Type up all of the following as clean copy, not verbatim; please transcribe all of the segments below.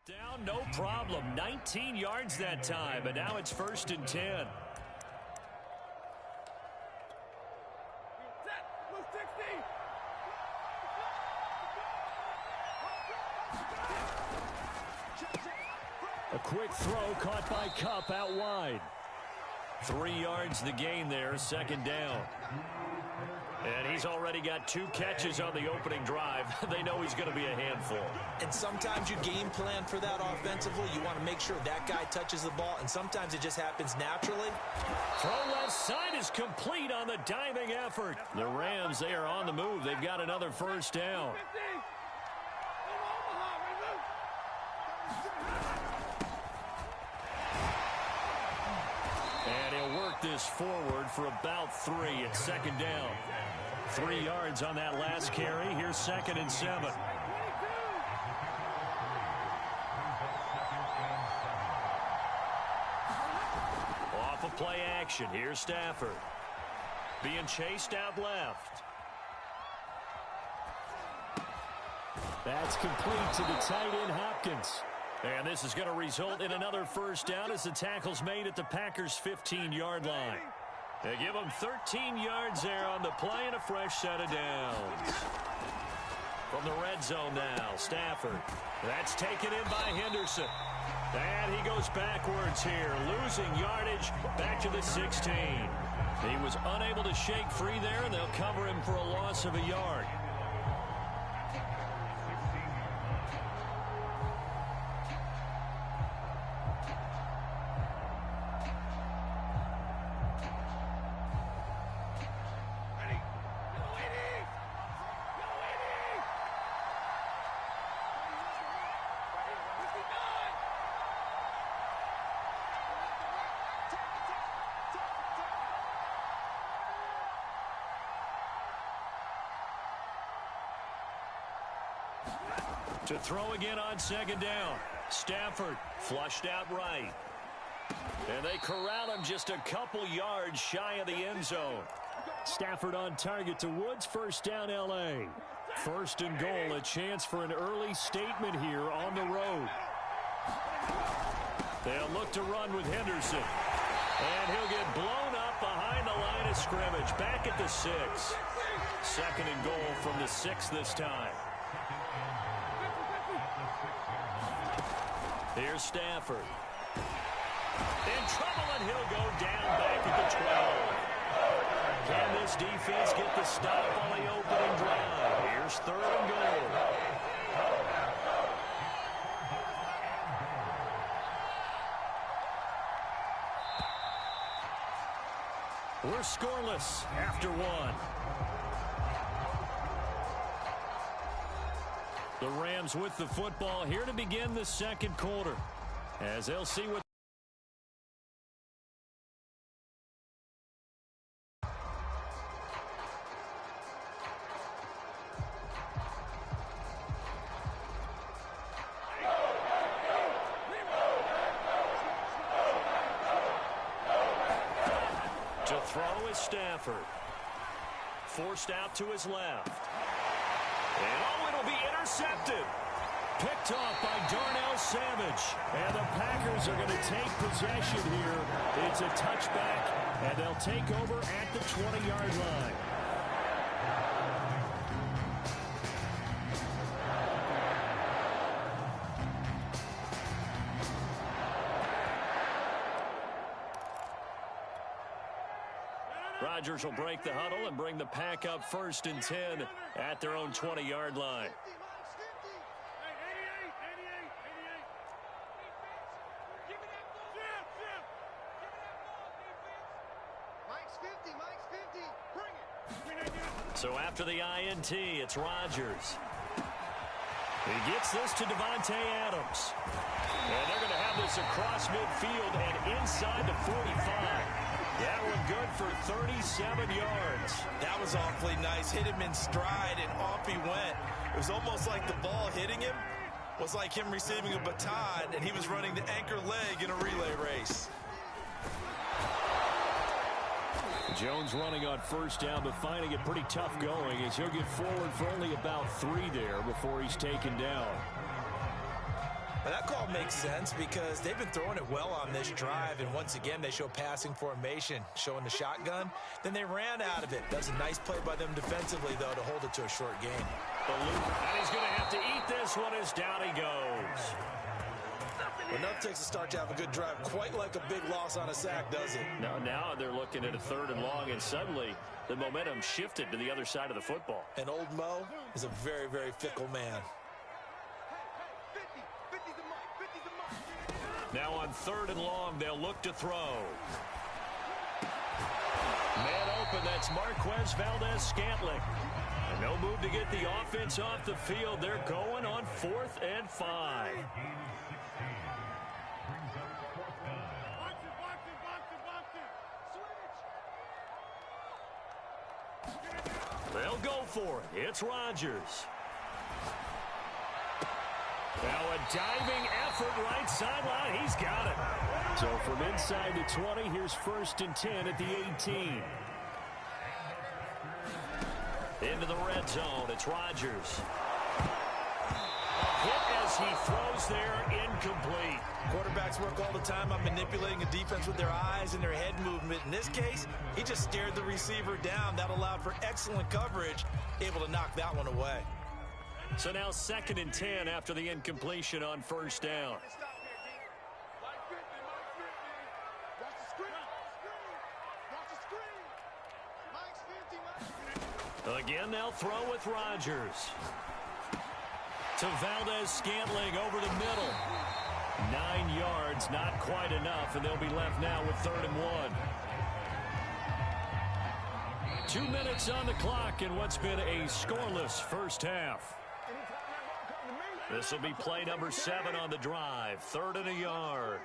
Down, no problem. 19 yards that time, but now it's 1st and 10. A quick throw caught by Cup out wide. 3 yards the gain there, 2nd down. And he's already got 2 catches on the opening drive. They know he's going to be a handful. And sometimes you game plan for that offensively. You want to make sure that guy touches the ball, and sometimes it just happens naturally. Throw left side is complete on the diving effort. The Rams, they are on the move. They've got another 1st down. And he'll work this forward for about 3 at 2nd down. 3 yards on that last carry. Here's 2nd and 7. Off of play action. Here's Stafford. Being chased out left. That's complete to the tight end, Hopkins. And this is going to result in another 1st down as the tackle's made at the Packers' 15-yard line. They give him 13 yards there on the play and a fresh set of downs. From the red zone now, Stafford. That's taken in by Henderson. And he goes backwards here, losing yardage back to the 16. He was unable to shake free there, and they'll cover him for a loss of a yard. To throw again on 2nd down. Stafford flushed out right. And they corral him just a couple yards shy of the end zone. Stafford on target to Woods. 1st down, L.A. 1st and goal, a chance for an early statement here on the road. They'll look to run with Henderson. And he'll get blown up behind the line of scrimmage. Back at the 6. 2nd and goal from the 6 this time. Here's Stafford. In trouble, and he'll go down back at the 12. Can this defense get the stop on the opening drive? Here's 3rd and goal. We're scoreless after 1. The Rams with the football here to begin the 2nd quarter, as they'll see what. To throw is Stafford. Forced out to his left. And it'll be intercepted. Picked off by Darnell Savage. And the Packers are going to take possession here. It's a touchback, and they'll take over at the 20-yard line. Rodgers will break the huddle and bring the Pack up 1st and 10 at their own 20-yard line. So after the INT, it's Rodgers. He gets this to Devontae Adams. And they're going to have this across midfield and inside the 45. That one good for 37 yards. That was awfully nice. Hit him in stride, and off he went. It was almost like the ball hitting him was like him receiving a baton, and he was running the anchor leg in a relay race. Jones running on 1st down, but finding it pretty tough going as he'll get forward for only about 3 there before he's taken down. And that call makes sense because they've been throwing it well on this drive, and once again they show passing formation, showing the shotgun. Then they ran out of it. That's a nice play by them defensively, though, to hold it to a short gain. And he's going to have to eat this one as down he goes. Enough takes a start to have a good drive, quite like a big loss on a sack, does it? Now they're looking at a 3rd and long, and suddenly the momentum shifted to the other side of the football. And old Mo is a very, very fickle man. Now on 3rd and long, they'll look to throw. Man open, that's Marquez Valdez-Scantling. No move to get the offense off the field. They're going on 4th and 5. They'll go for it. It's Rodgers. Now a diving effort right sideline. He's got it. So from inside the 20, here's 1st and 10 at the 18. Into the red zone. It's Rodgers. A hit as he throws there, incomplete. Quarterbacks work all the time on manipulating a defense with their eyes and their head movement. In this case, he just stared the receiver down. That allowed for excellent coverage, able to knock that one away. So now 2nd and 10 after the incompletion on 1st down. Again, they'll throw with Rodgers. To Valdez-Scantling over the middle. 9 yards, not quite enough, and they'll be left now with 3rd and 1. 2 minutes on the clock in what's been a scoreless first half. This will be play number 7 on the drive. 3rd and a yard.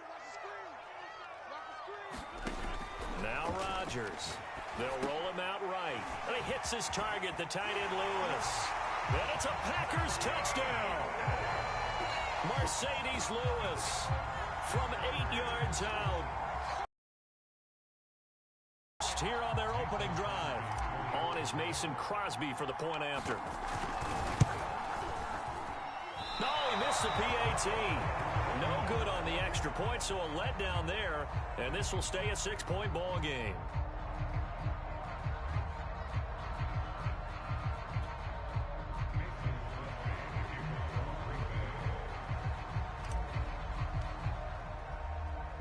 Now Rodgers. They'll roll him out right. And he hits his target, the tight end Lewis. And it's a Packers touchdown. Mercedes Lewis from 8 yards out. Here on their opening drive. On is Mason Crosby for the point after. No, he missed the PAT. No good on the extra point, so a letdown there. And this will stay a 6-point ball game.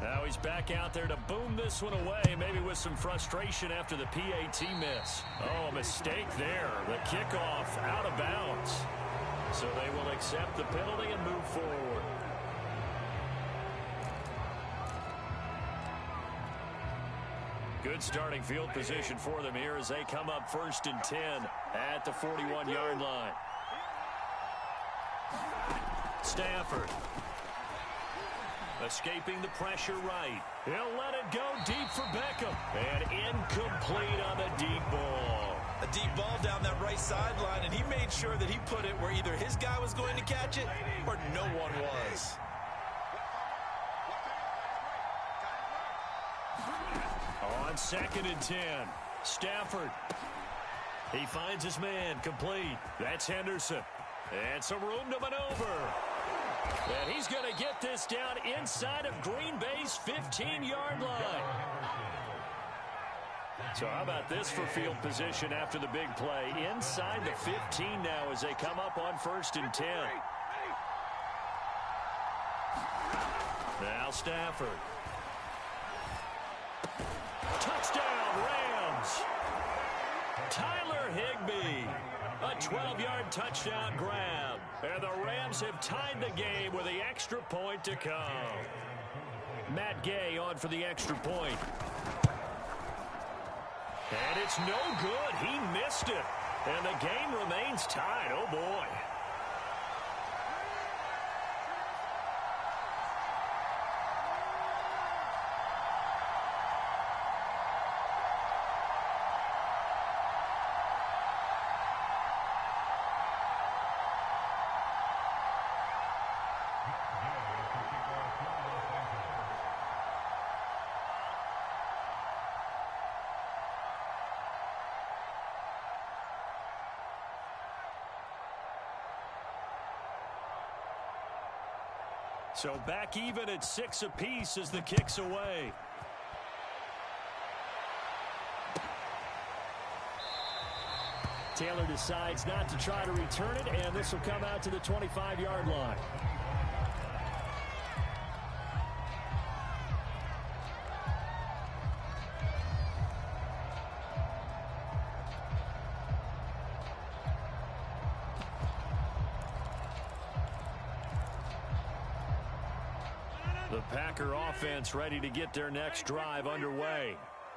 Now he's back out there to boom this one away, maybe with some frustration after the PAT miss. Oh, a mistake there. The kickoff out of bounds. So they will accept the penalty and move forward. Good starting field position for them here as they come up 1st and 10 at the 41-yard line. Stafford. Escaping the pressure right. He'll let it go deep for Beckham. And incomplete on the deep ball. A deep ball down that right sideline, and he made sure that he put it where either his guy was going to catch it or no one was. On 2nd and 10, Stafford. He finds his man, complete. That's Henderson. And some room to maneuver. And he's going to get this down inside of Green Bay's 15-yard line. So how about this for field position after the big play? Inside the 15 now as they come up on 1st and 10. Now Stafford. Touchdown, Rams. Tyler Higbee. A 12-yard touchdown grab. And the Rams have tied the game with the extra point to come. Matt Gay on for the extra point. And it's no good. He missed it. And the game remains tied. Oh, boy. So back even at 6 apiece as the kick's away. Taylor decides not to try to return it, and this will come out to the 25-yard line. The Packer offense ready to get their next drive underway.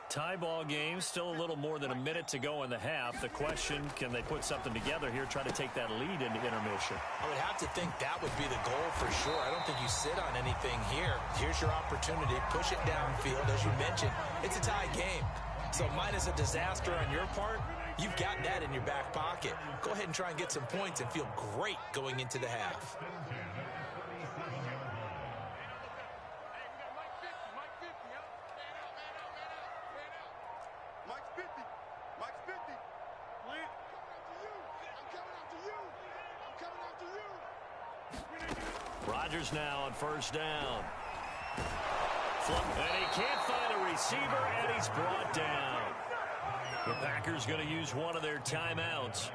Tie ball game, still a little more than a minute to go in the half. The question, can they put something together here, try to take that lead into intermission? I would have to think that would be the goal for sure. I don't think you sit on anything here. Here's your opportunity. Push it downfield. As you mentioned, it's a tie game. So minus a disaster on your part, you've got that in your back pocket. Go ahead and try and get some points and feel great going into the half. Rodgers now on first down. And he can't find a receiver, and he's brought down. The Packers going to use one of their timeouts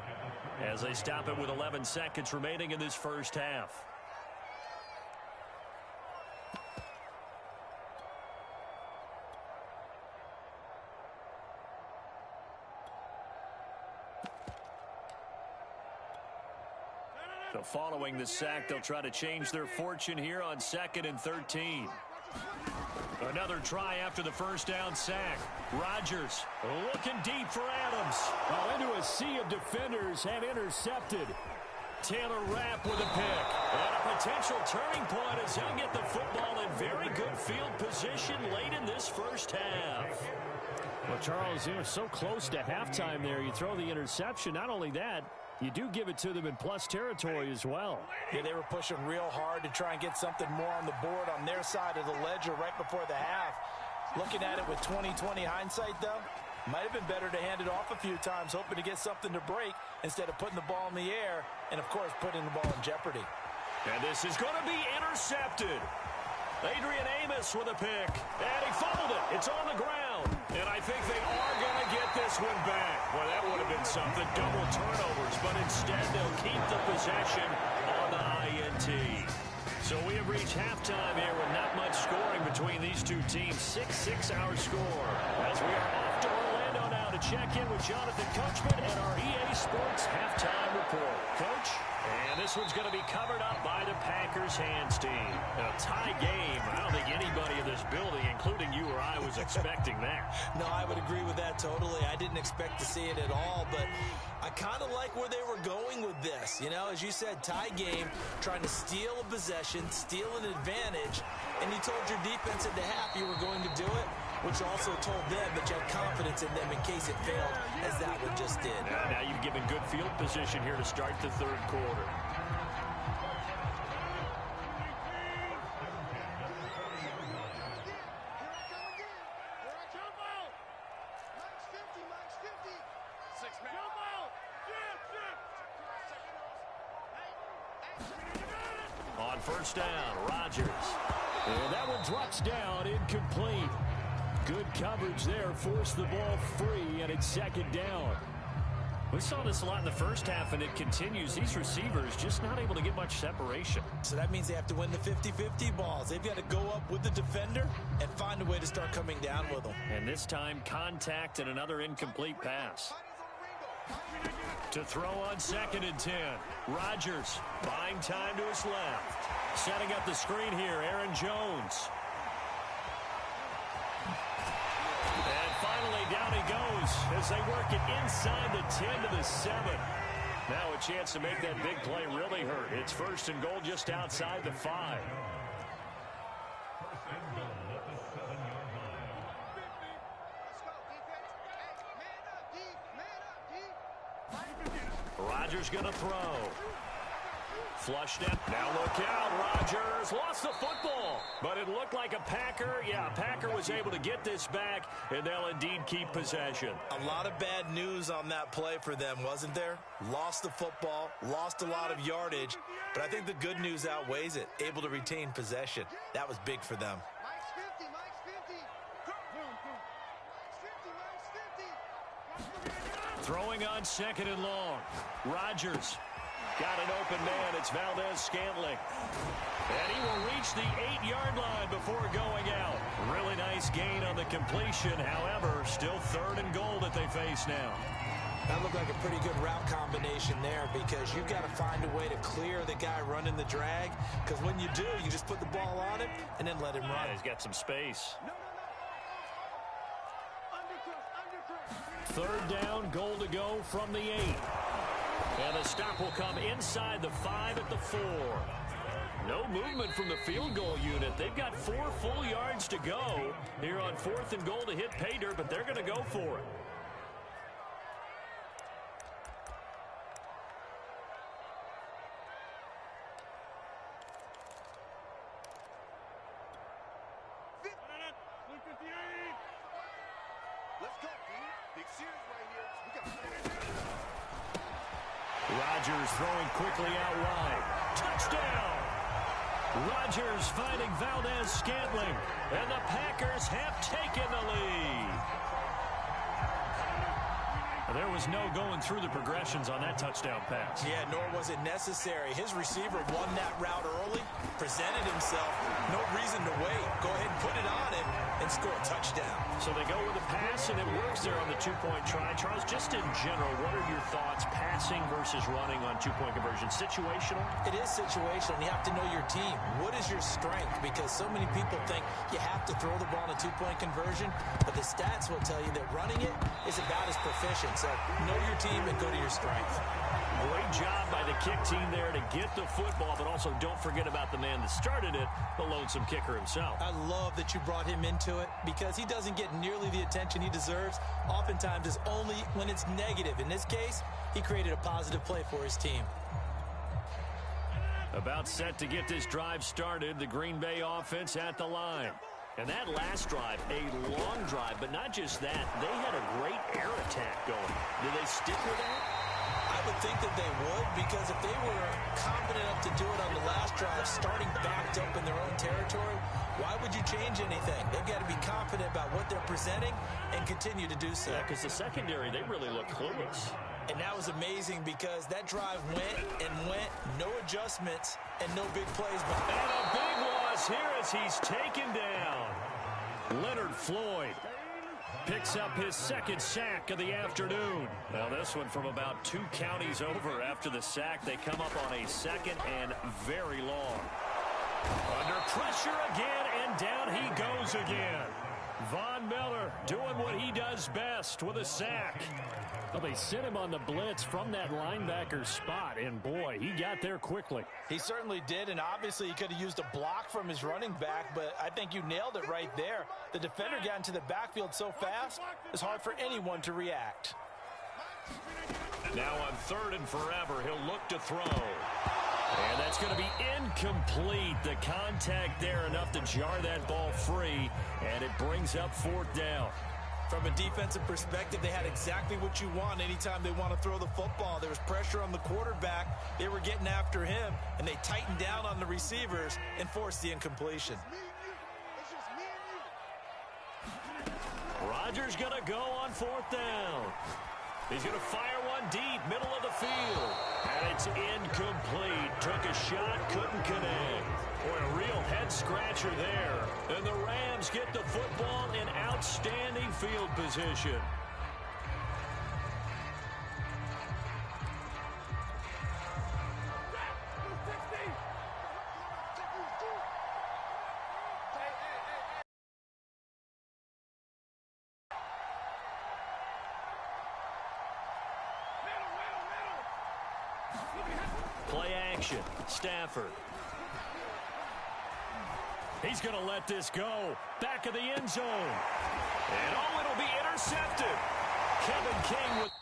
as they stop it with 11 seconds remaining in this first half. So following the sack, they'll try to change their fortune here on 2nd and 13. Another try after the first down sack. Rodgers looking deep for Adams. Oh, into a sea of defenders and intercepted. Taylor Rapp with a pick. And a potential turning point as he'll get the football in very good field position late in this first half. Well, Charles, you know, so close to halftime there. You throw the interception. Not only that, you do give it to them in plus territory as well. Yeah, they were pushing real hard to try and get something more on the board on their side of the ledger right before the half. Looking at it with 20/20 hindsight, though, might have been better to hand it off a few times, hoping to get something to break instead of putting the ball in the air and, of course, putting the ball in jeopardy. And this is going to be intercepted. Adrian Amos with a pick. And he fumbled it. It's on the ground. And I think they are going to get this one back. Well, that would have been something. Double turnovers. But instead, they'll keep the possession on the INT. So we have reached halftime here with not much scoring between these two teams. 6-6 our score. As we are off to Orlando now to check in with Jonathan Coachman and our EA Sports halftime report. Coach? And this one's going to be covered up by the Packers hands team. A tie game. I don't think anybody in this building, including you or I, was expecting that. No, I would agree with that totally. I didn't expect to see it at all, but I kind of like where they were going with this. You know, as you said, tie game, trying to steal a possession, steal an advantage, and you told your defense at the half you were going to do it, which also told them that you had confidence in them in case it failed, as that one just did. Now you've given good field position here to start the third quarter. On first down, Rodgers. And that one drops down, incomplete. Good coverage there, forced the ball free, and it's second down. We saw this a lot in the first half, and it continues. These receivers just not able to get much separation. So that means they have to win the 50-50 balls. They've got to go up with the defender and find a way to start coming down with them. And this time, contact and another incomplete pass. To throw on 2nd and 10. Rodgers buying time to his left. Setting up the screen here, Aaron Jones. And finally, down he goes as they work it inside the 10 to the 7. Now a chance to make that big play really hurt. It's 1st and goal just outside the 5. Rodgers going to throw. flushed it. Now look out. Rodgers lost the football. But it looked like a Packer. Yeah, Packer was able to get this back, and they'll indeed keep possession. A lot of bad news on that play for them, wasn't there? Lost the football, lost a lot of yardage, but I think the good news outweighs it. Able to retain possession. That was big for them. Throwing on 2nd and long. Rodgers got an open man. It's Valdez-Scantling. And he will reach the 8-yard line before going out. Really nice gain on the completion. However, still 3rd and goal that they face now. That looked like a pretty good route combination there because you've got to find a way to clear the guy running the drag. Because when you do, you just put the ball on him and then let him run. Yeah, he's got some space. 3rd down, goal to go from the 8. And the stop will come inside the 5 at the 4. No movement from the field goal unit. They've got 4 full yards to go here on 4th and goal to hit pay dirt, but they're going to go for it. Rodgers throwing quickly out wide. Touchdown! Rodgers finding Valdez-Scantling, and the Packers have taken the lead. There was no going through the progressions on that touchdown pass. Yeah, nor was it necessary. His receiver won that route early, presented himself. No reason to wait. Go ahead and put it on him and score a touchdown. So they go with a pass, and it works there on the 2-point try. Charles, just in general, what are your thoughts passing versus running on 2-point conversion? Situational? It is situational. You have to know your team. What is your strength? Because so many people think you have to throw the ball in a 2-point conversion, but the stats will tell you that running it is about as proficient. So know your team and go to your strength. Great job by the kick team there to get the football, but also don't forget about the man that started it, the lonesome kicker himself. I love that you brought him into it because he doesn't get nearly the attention he deserves. Oftentimes it's only when it's negative. In this case, he created a positive play for his team. About set to get this drive started, the Green Bay offense at the line. And that last drive, a long drive, but not just that. They had a great air attack going. Do they stick with that? I would think that they would, because if they were confident enough to do it on the last drive, starting backed up in their own territory, why would you change anything? They've got to be confident about what they're presenting and continue to do so. Yeah, because the secondary, they really look clueless. And that was amazing because that drive went and went, no adjustments and no big plays. And a big loss here as he's taken down. Leonard Floyd picks up his 2nd sack of the afternoon. Now this one from about 2 counties over after the sack. They come up on a 2nd and very long. Under pressure again, and down he goes again. Von Miller doing what he does best with a sack. Well, they sent him on the blitz from that linebacker spot, and boy, he got there quickly. He certainly did, and obviously he could have used a block from his running back, but I think you nailed it right there. The defender got into the backfield so fast, it's hard for anyone to react. Now on 3rd and forever, he'll look to throw. And that's going to be incomplete. The contact there enough to jar that ball free, and it brings up 4th down. From a defensive perspective, they had exactly what you want anytime they want to throw the football. There was pressure on the quarterback. They were getting after him, and they tightened down on the receivers and forced the incompletion. Rodgers going to go on 4th down. He's going to fire one deep, middle of the field. And it's incomplete. Took a shot, couldn't connect. Boy, a real head-scratcher there. And the Rams get the football in outstanding field position. Play action. Stafford. He's going to let this go. Back of the end zone. And oh, it'll be intercepted. Kevin King with...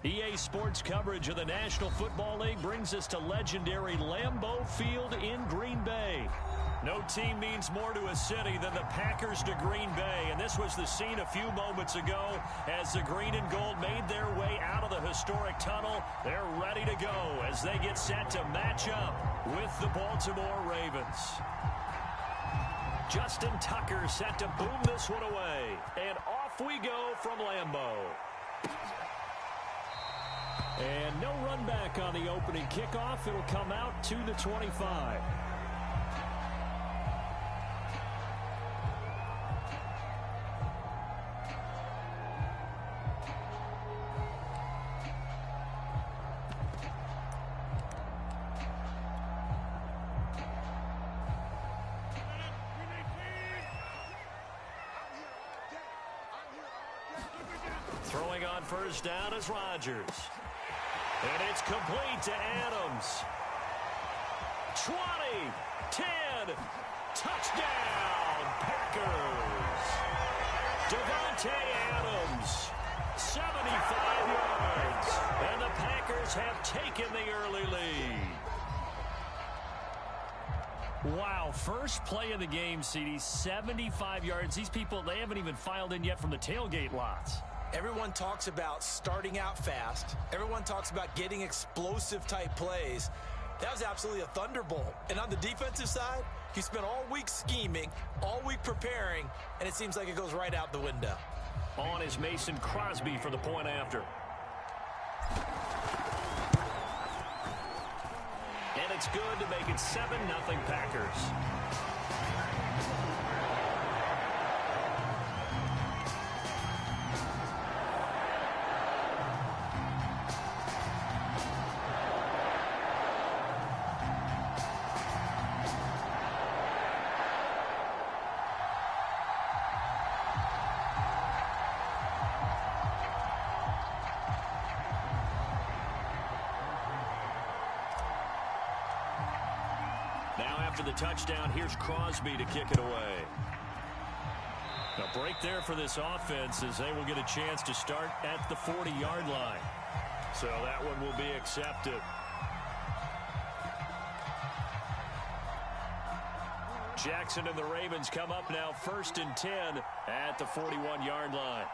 EA Sports coverage of the National Football League brings us to legendary Lambeau Field in Green Bay. No team means more to a city than the Packers to Green Bay, and this was the scene a few moments ago as the green and gold made their way out of the historic tunnel. They're ready to go as they get set to match up with the Baltimore Ravens. Justin Tucker set to boom this one away, and off we go from Lambeau. And no run back on the opening kickoff. It'll come out to the 25. Throwing on first down is Rodgers. And it's complete to Adams. 20, 10, touchdown, Packers. Davante Adams, 75 yards. And the Packers have taken the early lead. Wow, first play of the game, CD, 75 yards. These people, they haven't even filed in yet from the tailgate lots. Everyone talks about starting out fast. Everyone talks about getting explosive-type plays. That was absolutely a thunderbolt. And on the defensive side, he spent all week scheming, all week preparing, and it seems like it goes right out the window. On is Mason Crosby for the point after. And it's good to make it 7-0 Packers. Now after the touchdown, here's Crosby to kick it away. A break there for this offense as they will get a chance to start at the 40-yard line. So that one will be accepted. Jackson and the Ravens come up now 1st and 10 at the 41-yard line.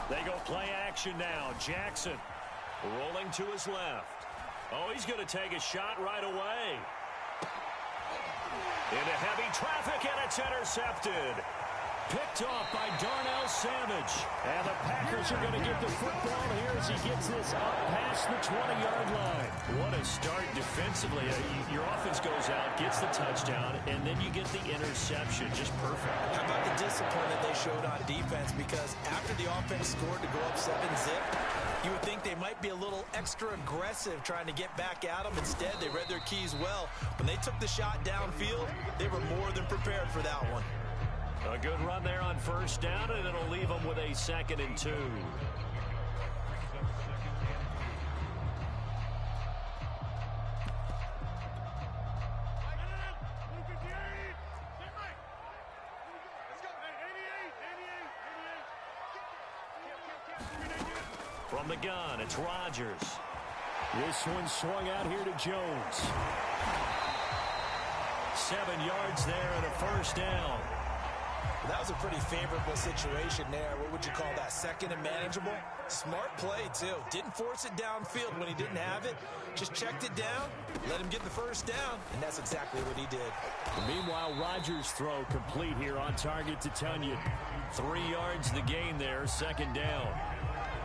They go play action now. Jackson rolling to his left. Oh, he's going to take a shot right away. Into heavy traffic, and it's intercepted. Picked off by Darnell Savage. And the Packers are going to get the football here as he gets this up past the 20-yard line. What a start defensively. Your offense goes out, gets the touchdown, and then you get the interception. Just perfect. How about the discipline that they showed on defense? Because after the offense scored to go up 7-0, you would think they might be a little extra aggressive trying to get back at them. Instead, they read their keys well. When they took the shot downfield, they were more than prepared for that one. A good run there on first down, and it'll leave them with a 2nd and 2. From the gun, it's Rodgers. This one swung out here to Jones. 7 yards there and a first down. That was a pretty favorable situation there. What would you call that? 2nd and manageable? Smart play, too. Didn't force it downfield when he didn't have it. Just checked it down, let him get the first down, and that's exactly what he did. Meanwhile, Rodgers' throw complete here on target to Tunyon. 3 yards the gain there, 2nd down.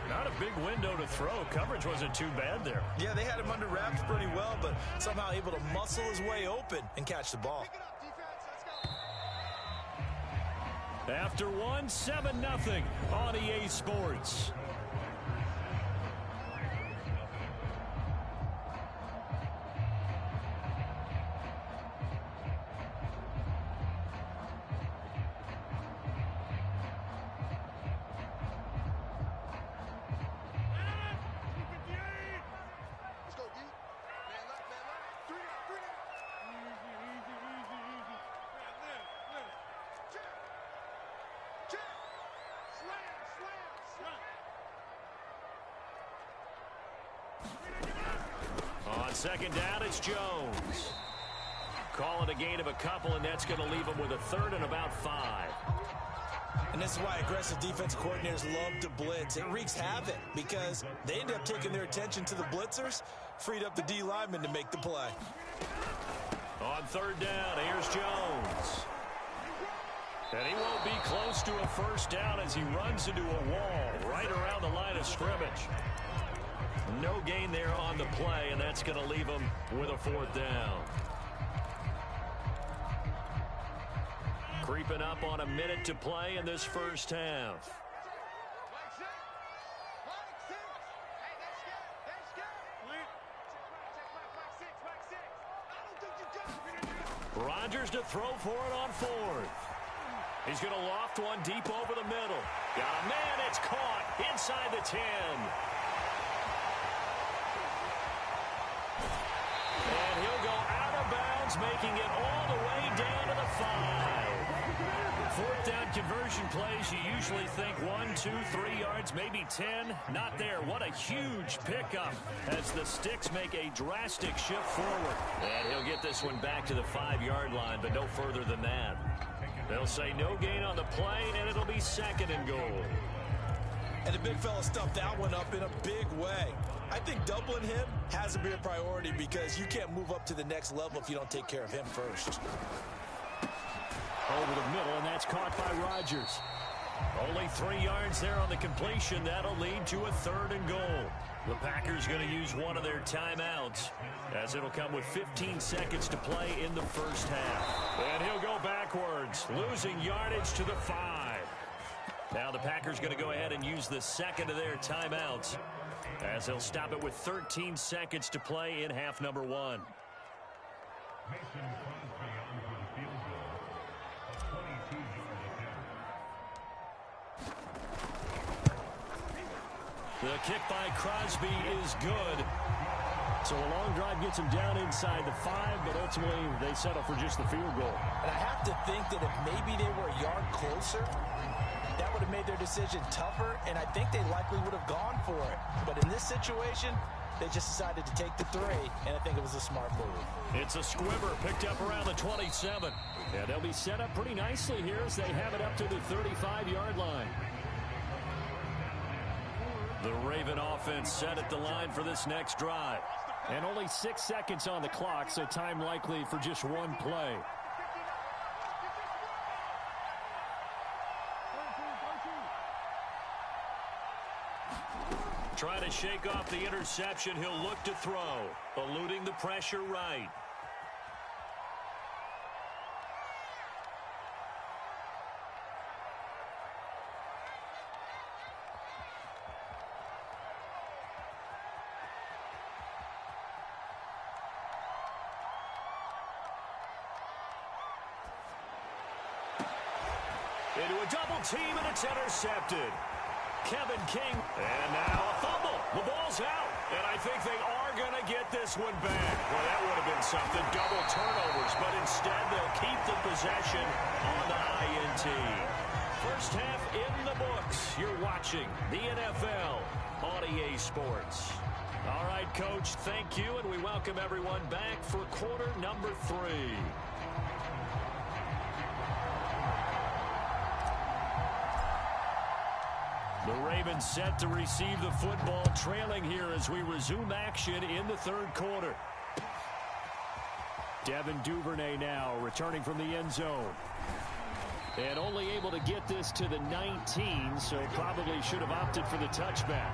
Not a big window to throw. Coverage wasn't too bad there. Yeah, they had him under wraps pretty well, but somehow able to muscle his way open and catch the ball. After one, 7-0 on EA Sports. Slam. On second down, it's Jones. Call it a gain of a couple, and that's going to leave him with a third and about 5. And this is why aggressive defensive coordinators love to blitz. It wreaks havoc because they end up taking their attention to the blitzers, freed up the D lineman to make the play. On third down, here's Jones. And he won't be close to a first down as he runs into a wall right around the line of scrimmage. No gain there on the play, and that's going to leave him with a fourth down. Creeping up on a minute to play in this first half. Rodgers to throw for it on fourth. He's going to loft one deep over the middle. Got a man, it's caught inside the 10. And he'll go out of bounds, making it all the way down to the 5. Fourth down conversion plays, you usually think 1, 2, 3 yards, maybe 10. Not there. What a huge pickup as the Sticks make a drastic shift forward. And he'll get this one back to the 5-yard line, but no further than that. They'll say no gain on the play, and it'll be second and goal. And the big fella stuffed that one up in a big way. I think doubling him has to be a priority because you can't move up to the next level if you don't take care of him first. Over the middle, and that's caught by Rodgers. Only 3 yards there on the completion. That'll lead to a third and goal. The Packers going to use one of their timeouts as it'll come with 15 seconds to play in the first half. And he'll go backwards, losing yardage to the 5. Now the Packers going to go ahead and use the second of their timeouts as they'll stop it with 13 seconds to play in half number 1. The kick by Crosby is good. So a long drive gets him down inside the 5, but ultimately they settle for just the field goal. And I have to think that if maybe they were a yard closer, that would have made their decision tougher, and I think they likely would have gone for it. But in this situation, they just decided to take the 3, and I think it was a smart move. It's a squibber picked up around the 27. Yeah, they'll be set up pretty nicely here as they have it up to the 35-yard line. The Raven offense set at the line for this next drive. And only 6 seconds on the clock, so time likely for just one play. Trying to shake off the interception, he'll look to throw, eluding the pressure right. Into a double team, and it's intercepted. Kevin King, and now a fumble. The ball's out, and I think they are going to get this one back. Well, that would have been something, double turnovers, but instead they'll keep the possession on the INT. First half in the books. You're watching the NFL on EA Sports. All right, Coach, thank you, and we welcome everyone back for quarter number 3. The Ravens set to receive the football, trailing here as we resume action in the third quarter. Devin Duvernay now returning from the end zone. And only able to get this to the 19, so probably should have opted for the touchback.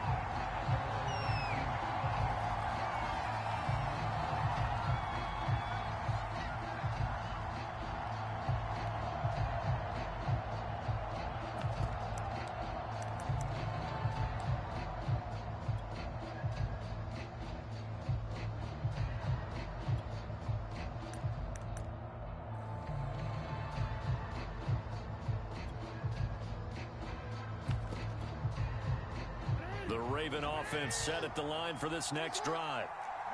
The Raven offense set at the line for this next drive.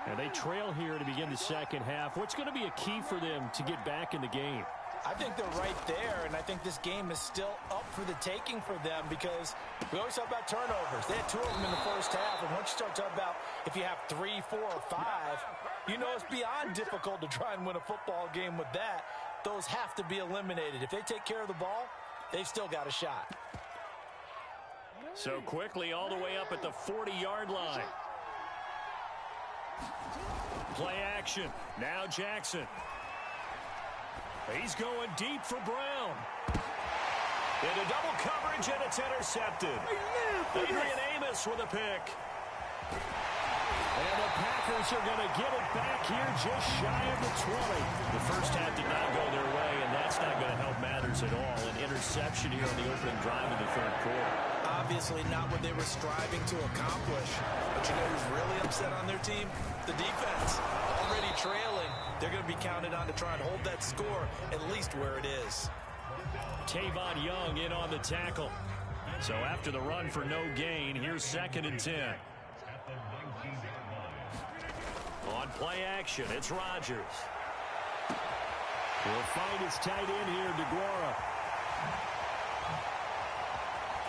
And they trail here to begin the second half. What's going to be a key for them to get back in the game? I think they're right there, and I think this game is still up for the taking for them because we always talk about turnovers. They had 2 of them in the first half, and once you start talking about if you have 3, 4, or 5, you know it's beyond difficult to try and win a football game with that. Those have to be eliminated. If they take care of the ball, they've still got a shot. So quickly all the way up at the 40-yard line. Play action. Now Jackson. He's going deep for Brown. Into double coverage, and it's intercepted. Adrian Amos with a pick. And the Packers are going to get it back here just shy of the 20. The first half did not go their way, and that's not going to help matters at all. An interception here on the opening drive of the third quarter. Obviously not what they were striving to accomplish. But you know who's really upset on their team? The defense. Already trailing. They're going to be counted on to try and hold that score at least where it is. Tavon Young in on the tackle. So after the run for no gain, here's 2nd and 10. On play action, it's Rodgers. We'll find his tight end here, DeGuara.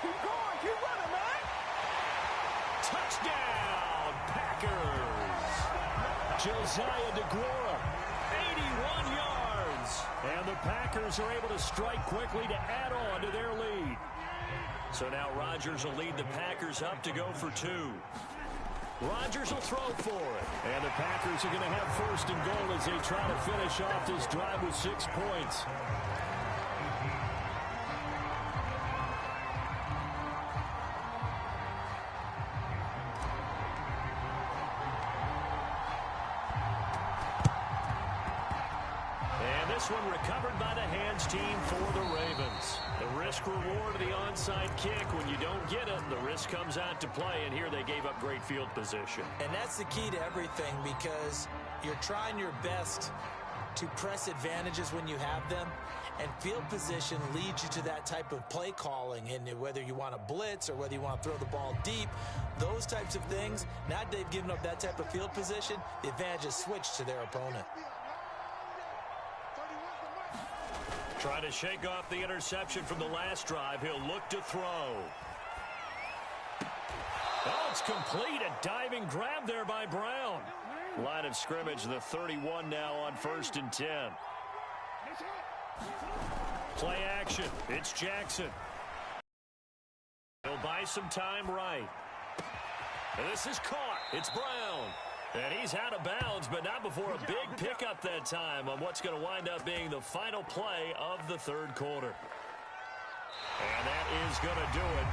Keep going, keep running, man. Touchdown, Packers. Josiah DeGuara, 81 yards. And the Packers are able to strike quickly to add on to their lead. So now Rodgers will lead the Packers up to go for 2. Rodgers will throw for it. And the Packers are going to have 1st and goal as they try to finish off this drive with 6 points. And this one recovered by the hands team for the Ravens. The risk reward of the onside kick. When you don't get it, the risk comes out to play, and here they gave up great field position. And that's the key to everything because you're trying your best to press advantages when you have them, and field position leads you to that type of play calling. And whether you want to blitz or whether you want to throw the ball deep, those types of things, now that they've given up that type of field position, the advantage is switched to their opponent. Trying to shake off the interception from the last drive. He'll look to throw. Oh, it's complete. A diving grab there by Brown. Line of scrimmage, the 31 now on 1st and 10. Play action. It's Jackson. He'll buy some time right. And this is caught. It's Brown. And he's out of bounds, but not before a big pickup that time on what's going to wind up being the final play of the third quarter. And that is going to do it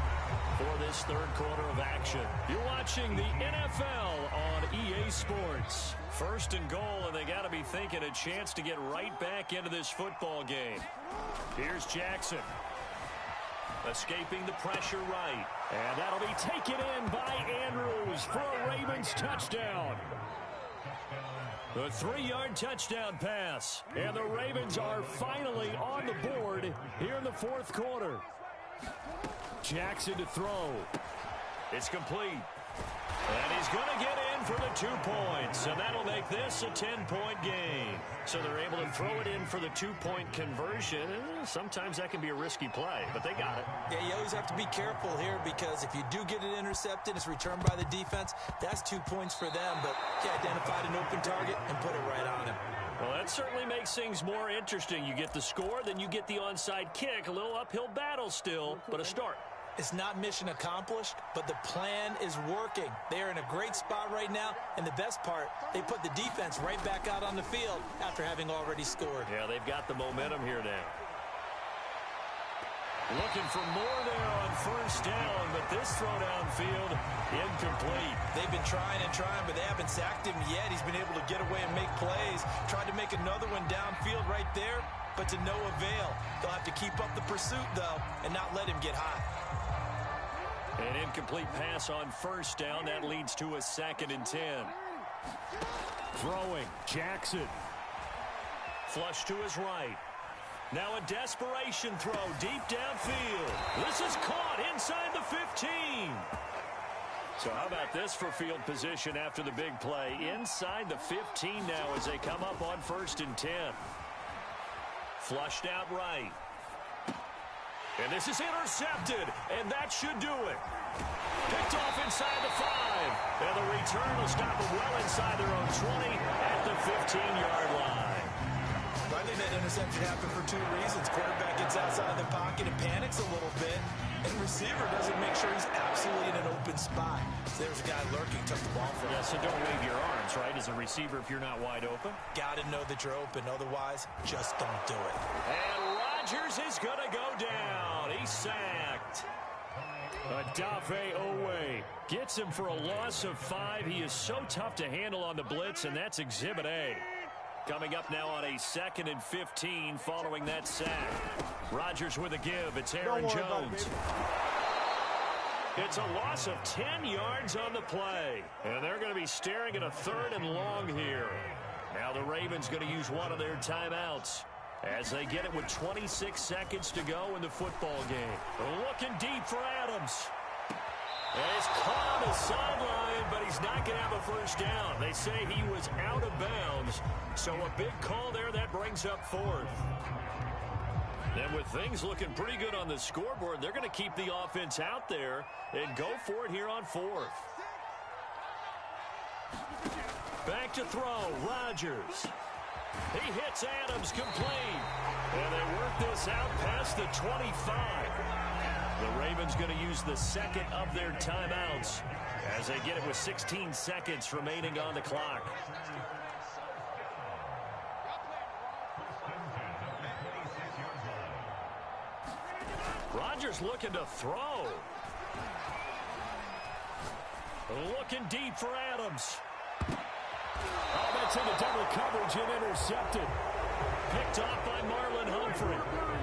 for this third quarter of action. You're watching the NFL on EA Sports. 1st and goal, and they got to be thinking a chance to get right back into this football game. Here's Jackson. Escaping the pressure right. And that'll be taken in by Andrews for a Ravens touchdown. The 3-yard touchdown pass. And the Ravens are finally on the board here in the 4th quarter. Jackson to throw. It's complete. And he's going to get in for the 2 points. And that'll make this a 10-point game. So they're able to throw it in for the 2-point conversion. Sometimes that can be a risky play, but they got it. Yeah, you always have to be careful here because if you do get it intercepted, it's returned by the defense. That's 2 points for them, but you identified an open target and put it right on him. Well, that certainly makes things more interesting. You get the score, then you get the onside kick. A little uphill battle still, but a start. It's not mission accomplished, but the plan is working. They are in a great spot right now, and the best part, they put the defense right back out on the field after having already scored. Yeah, they've got the momentum here now. Looking for more there on 1st down, but this throw downfield, incomplete. They've been trying and trying, but they haven't sacked him yet. He's been able to get away and make plays. Tried to make another one downfield right there, but to no avail. They'll have to keep up the pursuit, though, and not let him get high. An incomplete pass on 1st down. That leads to a 2nd and 10. Throwing, Jackson. Flush to his right. Now a desperation throw deep downfield. This is caught inside the 15. So how about this for field position after the big play? Inside the 15 now as they come up on 1st and 10. Flushed out right. And this is intercepted, and that should do it. Picked off inside the 5. And the return will stop them well inside their own 20 at the 15-yard line. I think that interception happened for 2 reasons. Quarterback gets outside of the pocket and panics a little bit, and receiver doesn't make sure he's absolutely in an open spot. So there's a guy lurking, took the ball from him. Yeah, so don't wave your arms, right, as a receiver if you're not wide open. Got to know that you're open. Otherwise, just don't do it. And Rodgers is going to go down. He's sacked. Adafe Owe gets him for a loss of 5. He is so tough to handle on the blitz, and that's Exhibit A. Coming up now on a 2nd and 15 following that sack. Rodgers with a give. It's Aaron Jones. It's a loss of 10 yards on the play. And they're going to be staring at a 3rd and long here. Now the Ravens going to use one of their timeouts as they get it with 26 seconds to go in the football game. Looking deep for Adams. And he's caught on the sideline, but he's not going to have a first down. They say he was out of bounds, so a big call there that brings up 4th. And with things looking pretty good on the scoreboard, they're going to keep the offense out there and go for it here on 4th. Back to throw, Rodgers. He hits Adams complete. And they work this out past the 25. The Ravens going to use the 2nd of their timeouts as they get it with 16 seconds remaining on the clock. Rodgers looking to throw. Looking deep for Adams. Oh, that's into double coverage and intercepted. Picked off by Marlon Humphrey.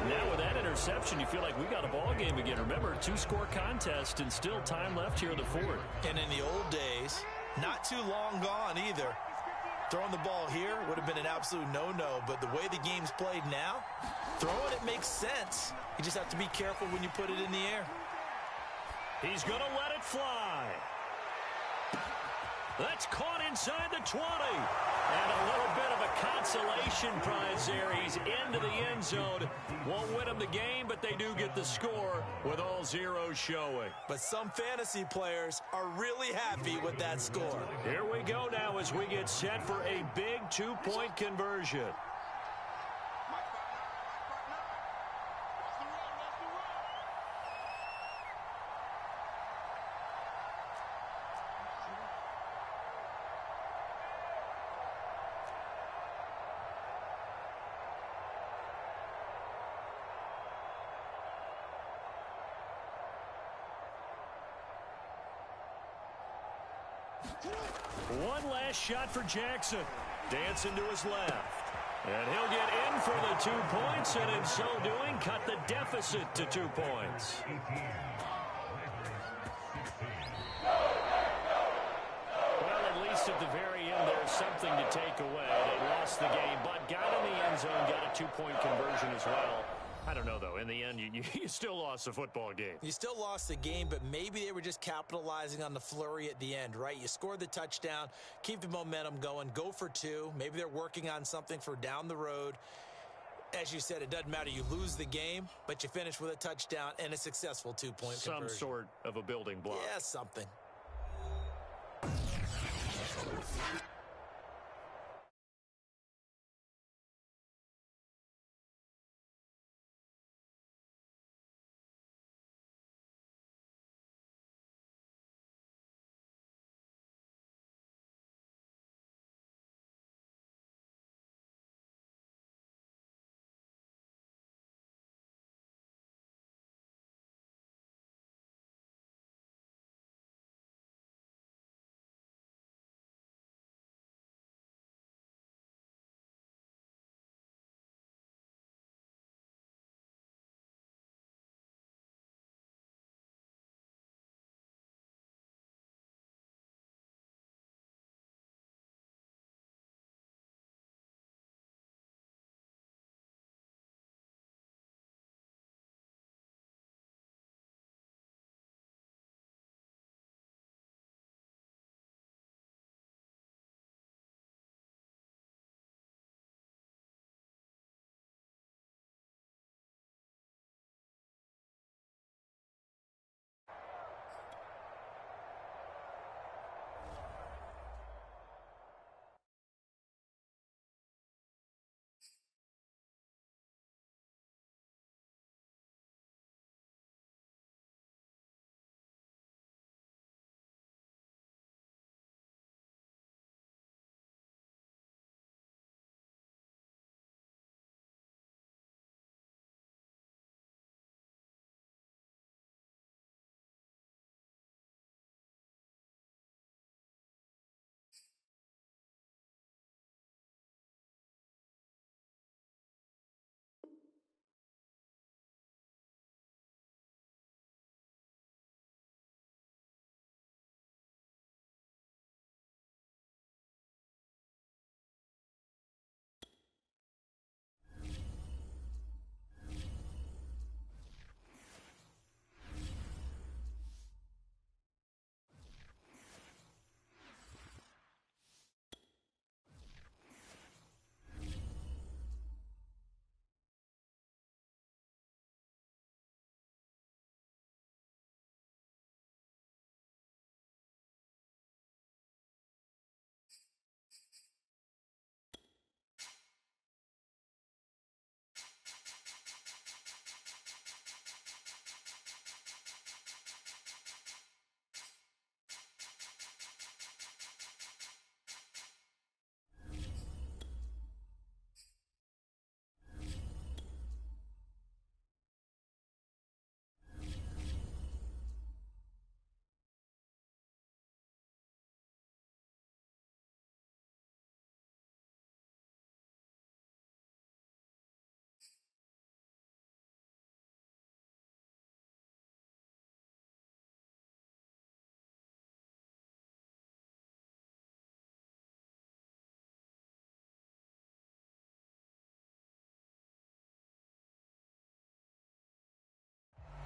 Now with that interception, you feel like we got a ball game again. Remember, 2-score contest and still time left here in the 4th. And in the old days, not too long gone either. Throwing the ball here would have been an absolute no-no, but the way the game's played now, throwing it makes sense. You just have to be careful when you put it in the air. He's going to let it fly. That's caught inside the 20. And a little bit of a consolation prize there. He's into the end zone. Won't win them the game, but they do get the score with all zeros showing. But some fantasy players are really happy with that score. Here we go now as we get set for a big 2-point conversion. One last shot for Jackson. Dancing to his left. And he'll get in for the 2 points, and in so doing, cut the deficit to 2 points. Well, at least at the very end, there's something to take away. They lost the game, but got in the end zone, got a 2-point conversion as well. I don't know, though. In the end, you still lost the football game. You still lost the game, but maybe they were just capitalizing on the flurry at the end, right? You scored the touchdown, keep the momentum going, go for 2. Maybe they're working on something for down the road. As you said, it doesn't matter. You lose the game, but you finish with a touchdown and a successful 2-point conversion. Some sort of a building block. Yeah, something.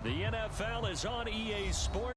The NFL is on EA Sports.